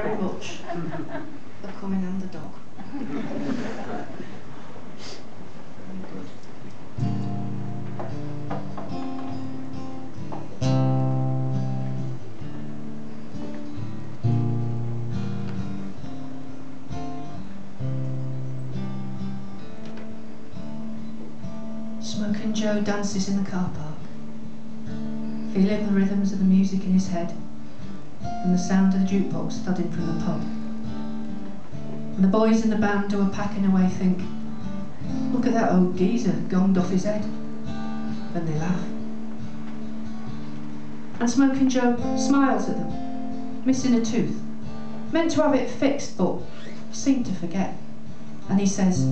very much. The coming underdog. Very good. Smokin Joe dances in the car park, feeling the rhythms of the music in his head and the sound of the jukebox thudding from the pub. And the boys in the band who are packing away think, look at that old geezer gonged off his head. Then they laugh. And Smokin Joe smiles at them, missing a tooth, meant to have it fixed but seemed to forget. And he says,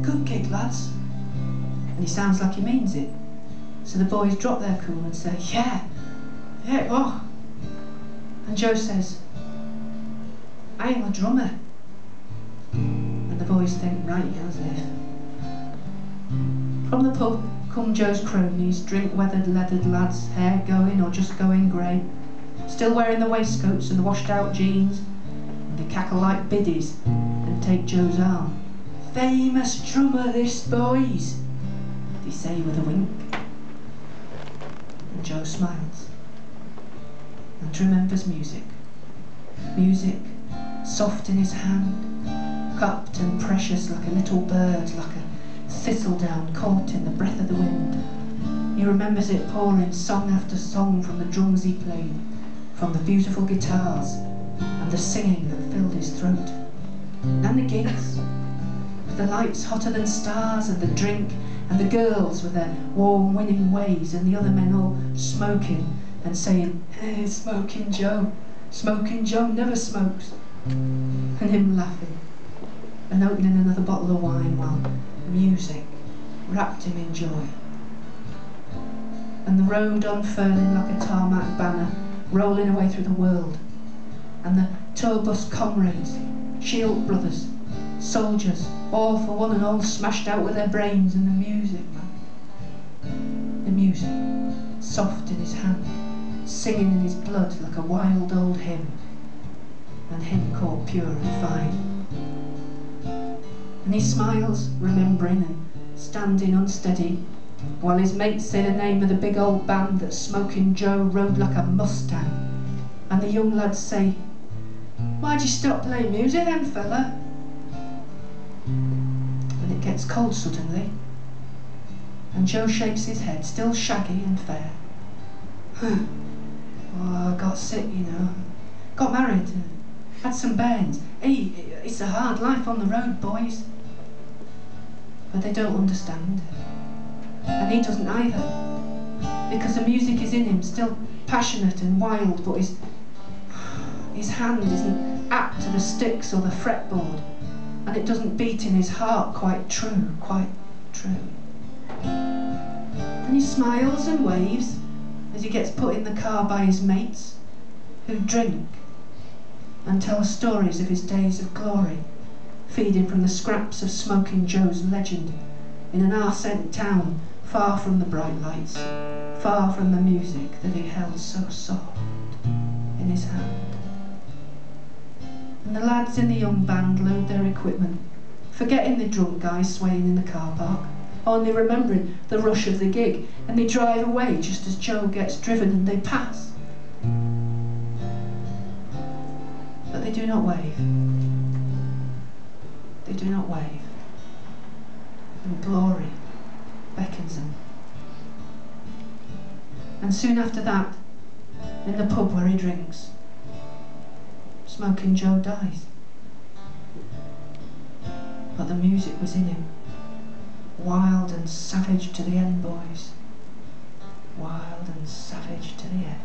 good gig lads. And he sounds like he means it. So the boys drop their cool and say, yeah, oh. And Joe says, I am a drummer. And the boys think, right, as if. From the pub come Joe's cronies, drink-weathered, leathered lads, hair going or just going grey, still wearing the waistcoats and the washed-out jeans, and they cackle like biddies and take Joe's arm. Famous drummer this, boys, they say with a wink. And Joe smiles and remembers music. Music, soft in his hand, cupped and precious like a little bird, like a thistledown caught in the breath of the wind. He remembers it pouring song after song from the drums he played, from the beautiful guitars and the singing that filled his throat. And the gigs, with the lights hotter than stars, and the drink, and the girls with their warm winning ways, and the other men all smoking and saying, hey, Smokin Joe never smokes, and him laughing and opening another bottle of wine while music wrapped him in joy. And the road unfurling like a tarmac banner, rolling away through the world, and the tour bus comrades, shield brothers, soldiers, all for one and all smashed out with their brains, and the music, man. The music, soft in his hand, singing in his blood like a wild old hymn, and him caught pure and fine. And he smiles, remembering and standing unsteady, while his mates say the name of the big old band that Smokin Joe rode like a Mustang. And the young lads say, why'd you stop playing music then, fella? And it gets cold suddenly, and Joe shakes his head, still shaggy and fair. Oh, I got sick, you know. Got married, had some bairns. Hey, it's a hard life on the road, boys. But they don't understand. And he doesn't either. Because the music is in him, still passionate and wild, but his hand isn't apt to the sticks or the fretboard. And it doesn't beat in his heart quite true. And he smiles and waves as he gets put in the car by his mates, who drink and tell stories of his days of glory, feeding from the scraps of Smokin Joe's legend in an arse-sent town, far from the bright lights, far from the music that he held so soft in his hand. And the lads in the young band load their equipment, forgetting the drunk guy swaying in the car park, only remembering the rush of the gig, and they drive away just as Joe gets driven and they pass. But they do not wave. They do not wave. And glory beckons them. And soon after that, in the pub where he drinks, Smokin Joe dies. But the music was in him, wild and savage to the end, boys. Wild and savage to the end.